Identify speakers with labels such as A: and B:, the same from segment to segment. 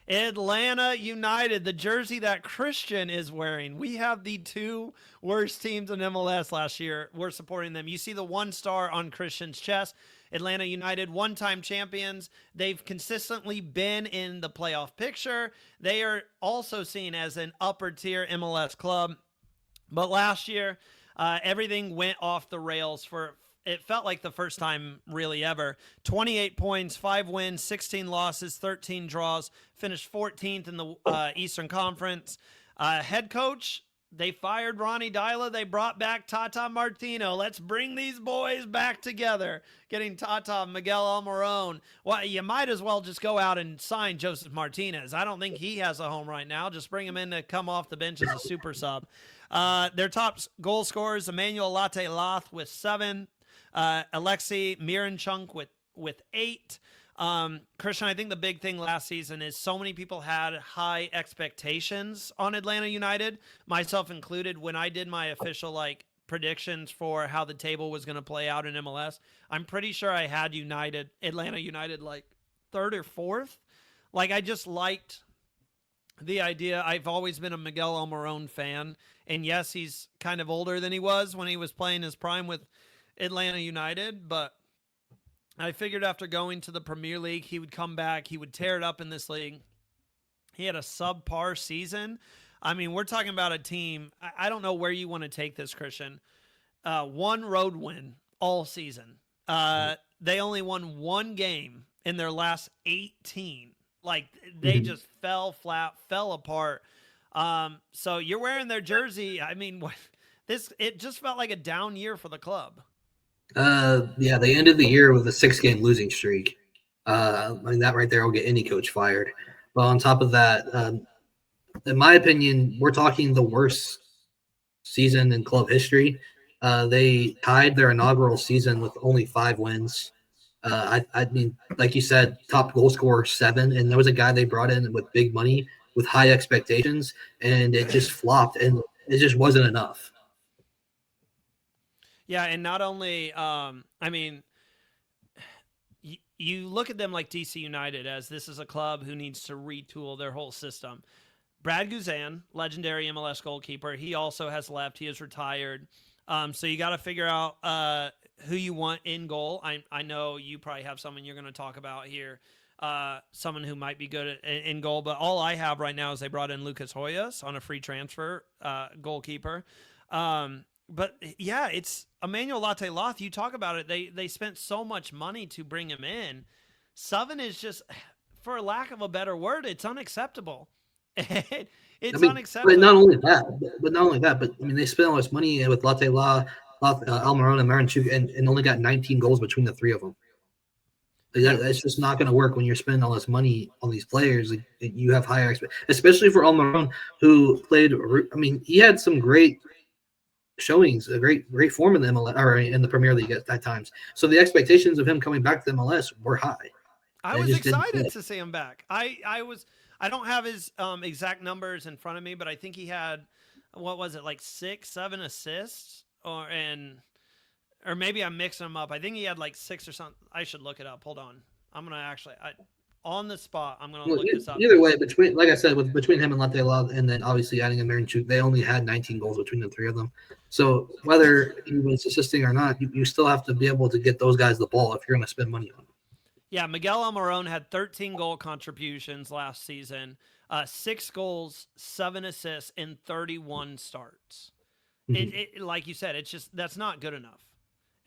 A: Atlanta United, the jersey that Christian is wearing. We have the two worst teams in MLS last year. We're supporting them. You see the 1 star on Christian's chest. Atlanta United, 1-time champions. They've consistently been in the playoff picture. They are also seen as an upper tier MLS club. But last year, everything went off the rails for it felt like the first time really ever. 28 points, 5 wins, 16 losses, 13 draws, finished 14th in the Eastern Conference. Head coach, they fired Ronnie Dyla. They brought back Tata Martino. Let's bring these boys back together. Getting Tata, Miguel Almiron. Well, you might as well just go out and sign Joseph Martinez. I don't think he has a home right now. Just bring him in to come off the bench as a super sub. Their top goal scorers, Emmanuel Latte Loth with 7. Alexei Miranchuk with 8. Christian, I think the big thing last season is so many people had high expectations on Atlanta United, myself included. When I did my official predictions for how the table was going to play out in MLS, I'm pretty sure I had Atlanta United third or fourth. I just liked the idea. I've always been a Miguel Almiron fan, and yes, he's kind of older than he was when he was playing his prime with Atlanta United, but I figured after going to the Premier League, he would come back. He would tear it up in this league. He had a subpar season. I mean, we're talking about a team. I don't know where you want to take this, Christian. 1 road win all season. They only won 1 game in their last 18. They just fell flat, fell apart. So you're wearing their jersey. I mean, it just felt like a down year for the club.
B: Yeah, they ended the year with a 6-game losing streak. I mean, that right there will get any coach fired. But on top of that, in my opinion, we're talking the worst season in club history. They tied their inaugural season with only 5 wins. I mean, like you said, top goal scorer 7, and there was a guy they brought in with big money, with high expectations, and it just flopped, and it just wasn't enough.
A: Yeah, and not only, I mean, you look at them like DC United as this is a club who needs to retool their whole system. Brad Guzan, legendary MLS goalkeeper, he also has left. He is retired. So you got to figure out who you want in goal. I know you probably have someone you're going to talk about here, someone who might be good in goal. But all I have right now is they brought in Lucas Hoyas on a free transfer, goalkeeper. But yeah, it's Emmanuel Latte Loth. You talk about it. They spent so much money to bring him in. Seven is just, for lack of a better word, it's unacceptable. It's unacceptable.
B: But not only that, but I mean, they spent all this money with Latte Almiron and Miranchuk, and only got 19 goals between the 3 of them. That's just not going to work when you're spending all this money on these players. You have higher expectations, especially for Almiron, who played. I mean, he had some great showings, a great form in the MLS or in the Premier League at times. So the expectations of him coming back to the MLS were high.
A: I was excited to see him back. I don't have his exact numbers in front of me, but I think he had, what was it, 6, 7 assists, or maybe I'm mixing them up. I think he had 6 or something. I should look it up. Hold on. I'm gonna actually on the spot. I'm gonna look this up.
B: Either way, like I said, between him and Latte Law, and then obviously adding a Miranchuk, they only had 19 goals between the 3 of them. So whether he was assisting or not, you still have to be able to get those guys the ball if you're going to spend money on them.
A: Yeah, Miguel Almiron had 13 goal contributions last season, 6 goals, 7 assists, in 31 starts. Mm-hmm. Like you said, it's just that's not good enough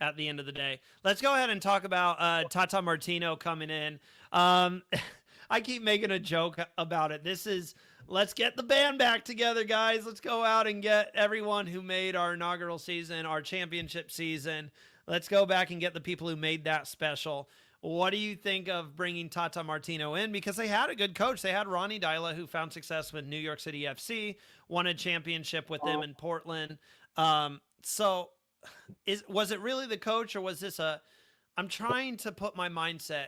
A: at the end of the day. Let's go ahead and talk about Tata Martino coming in. I keep making a joke about it. This is, let's get the band back together, guys. Let's go out and get everyone who made our inaugural season, our championship season. Let's go back and get the people who made that special. What do you think of bringing Tata Martino in? Because they had a good coach. They had Ronnie Dyla, who found success with New York City FC, won a championship with them in Portland. So was it really the coach, or was this I'm trying to put my mindset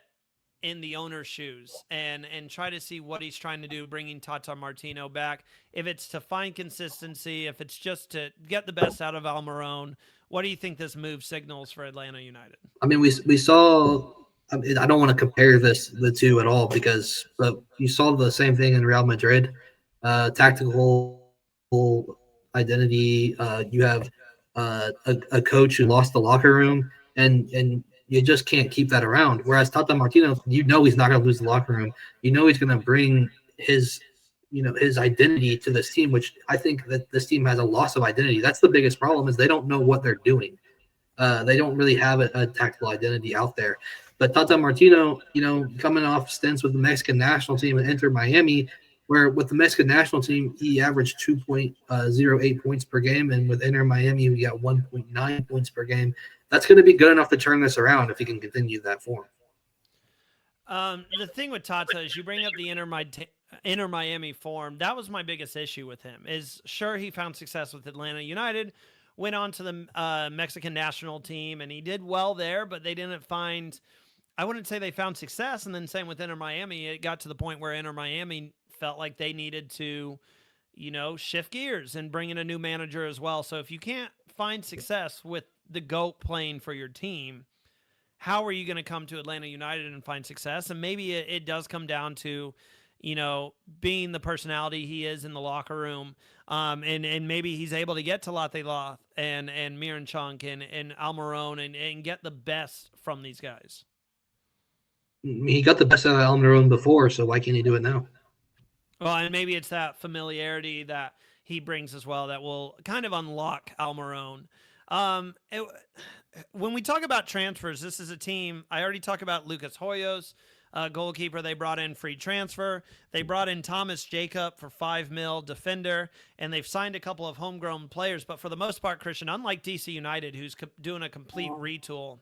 A: in the owner's shoes and try to see what he's trying to do, bringing Tata Martino back. If it's to find consistency, if it's just to get the best out of Almiron, what do you think this move signals for Atlanta United?
B: I mean, we saw I don't want to compare the two at all because but you saw the same thing in Real Madrid. Tactical identity. You have a coach who lost the locker room, and you just can't keep that around. Whereas Tata Martino, you know he's not going to lose the locker room. You know he's going to bring his his identity to this team, which I think that this team has a loss of identity. That's the biggest problem is they don't know what they're doing. They don't really have a tactical identity out there. But Tata Martino, coming off stints with the Mexican national team and Inter Miami, where with the Mexican national team, he averaged 2.08 points per game. And with Inter Miami, he got 1.9 points per game. That's going to be good enough to turn this around if he can continue that form.
A: The thing with Tata is you bring up the Inter Miami form. That was my biggest issue with him. Is sure he found success with Atlanta United, went on to the Mexican national team, and he did well there. But they didn't find. I wouldn't say they found success. And then same with Inter Miami, it got to the point where Inter Miami felt like they needed to, shift gears and bring in a new manager as well. So if you can't find success with the GOAT playing for your team, how are you going to come to Atlanta United and find success? And maybe it does come down to, being the personality he is in the locker room. And maybe he's able to get to Latte Loth and Miran Chunk and Almiron and get the best from these guys.
B: He got the best out of Almiron before, so why can't he do it now?
A: Well, and maybe it's that familiarity that he brings as well that will kind of unlock Almiron. When we talk about transfers, this is a team. I already talked about Lucas Hoyos, goalkeeper. They brought in free transfer. They brought in Thomas Jacob for $5 million defender, and they've signed a couple of homegrown players. But for the most part, Christian, unlike DC United, who's doing a complete retool,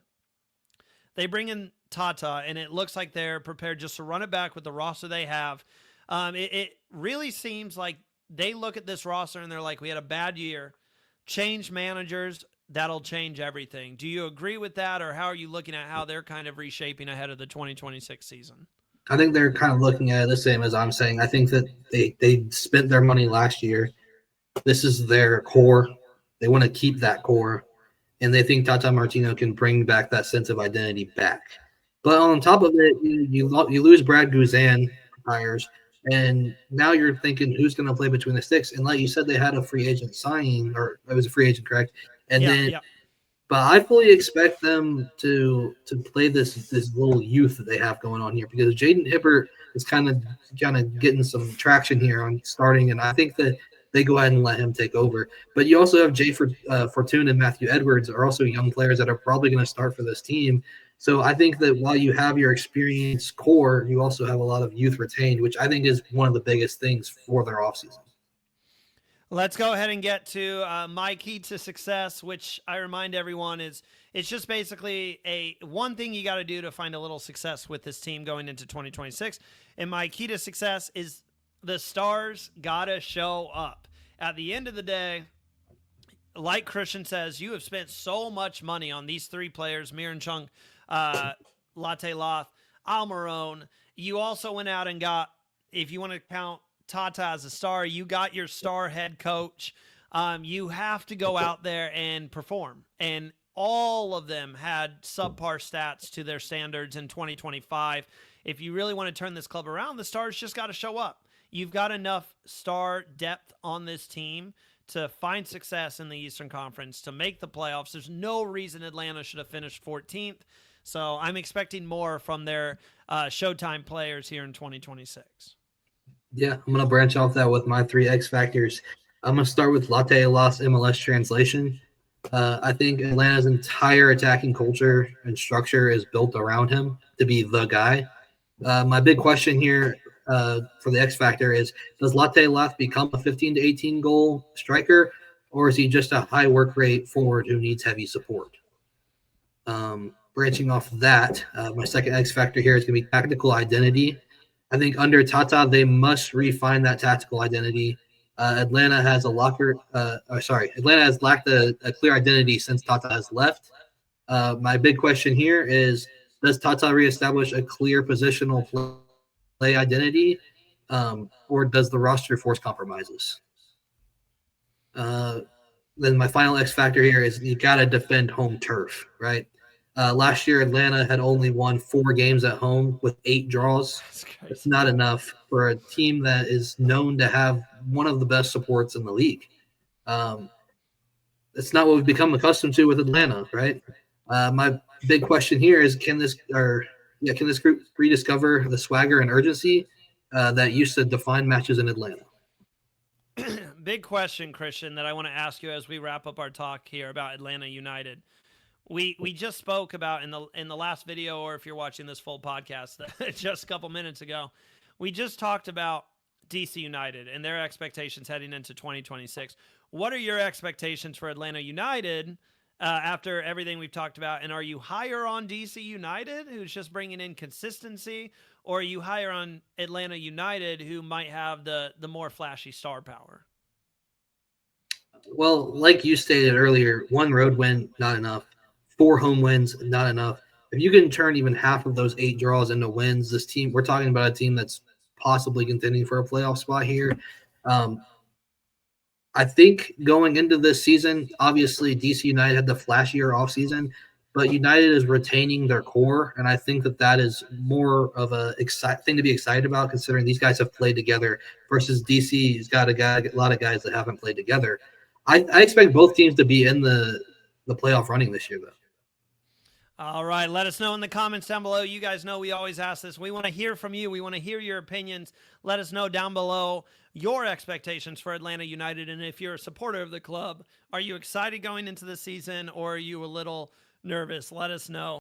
A: they bring in Tata, and it looks like they're prepared just to run it back with the roster they have. It really seems like they look at this roster and they're like, we had a bad year. Change managers, that'll change everything. Do you agree with that, or how are you looking at how they're kind of reshaping ahead of the 2026 season?
B: I think they're kind of looking at it the same as I'm saying. I think that they spent their money last year. This is their core. They want to keep that core, and they think Tata Martino can bring back that sense of identity back. But on top of it, you lose Brad Guzan retires, and now you're thinking who's going to play between the sticks. And like you said, they had a free agent signing, or it was a free agent, correct? And then but I fully expect them to play this little youth that they have going on here because Jaden Hibbert is kind of getting some traction here on starting, and I think that they go ahead and let him take over. But you also have Jay Fortune and Matthew Edwards are also young players that are probably going to start for this team. So I think that while you have your experienced core, you also have a lot of youth retained, which I think is one of the biggest things for their offseason.
A: Let's go ahead and get to my key to success, which I remind everyone is it's just basically one thing you got to do to find a little success with this team going into 2026. And my key to success is the stars got to show up. At the end of the day, like Christian says, you have spent so much money on these three players, Miran Chung, Latte Loth, Almiron. You also went out and got, if you want to count Tata as a star, you got your star head coach. You have to go out there and perform. And all of them had subpar stats to their standards in 2025. If you really want to turn this club around, the stars just got to show up. You've got enough star depth on this team to find success in the Eastern Conference, to make the playoffs. There's no reason Atlanta should have finished 14th. So I'm expecting more from their Showtime players here in 2026.
B: Yeah, I'm going to branch off that with my three X factors. I'm going to start with Latte Loss MLS translation. I think Atlanta's entire attacking culture and structure is built around him to be the guy. My big question here for the X factor is, does Latte Loth become a 15 to 18 goal striker, or is he just a high work rate forward who needs heavy support? Branching off that, my second X factor here is going to be tactical identity. I think under Tata, they must refine that tactical identity. Atlanta has Atlanta has lacked a clear identity since Tata has left. My big question here is, does Tata reestablish a clear positional play identity, or does the roster force compromises? Then my final X factor here is you got to defend home turf, right? Last year, Atlanta had only won 4 games at home with 8 draws.
A: That's
B: It's
A: crazy.
B: not enough for a team that is known to have one of the best supports in the league. Um, it's not what we've become accustomed to with Atlanta, right? My big question here is, can this group rediscover the swagger and urgency that used to define matches in Atlanta?
A: Big question, Christian, that I want to ask you as we wrap up our talk here about Atlanta United. We just spoke about in the last video, or if you're watching this full podcast just a couple minutes ago, we just talked about DC United and their expectations heading into 2026. What are your expectations for Atlanta United after everything we've talked about? And are you higher on DC United, who's just bringing in consistency, or are you higher on Atlanta United, who might have the more flashy star power?
B: Well, like you stated earlier, 1 road win, not enough. 4 home wins, not enough. If you can turn even half of those 8 draws into wins, this team, we're talking about a team that's possibly contending for a playoff spot here. Um, I think going into this season, obviously DC United had the flashier offseason, but United is retaining their core, and I think that is more of a thing to be excited about, considering these guys have played together versus DC's got a lot of guys that haven't played together. I expect both teams to be in the playoff running this year, though.
A: All right. Let us know in the comments down below. You guys know we always ask this. We want to hear from you. We want to hear your opinions. Let us know down below your expectations for Atlanta United. And if you're a supporter of the club, are you excited going into the season, or are you a little nervous? Let us know.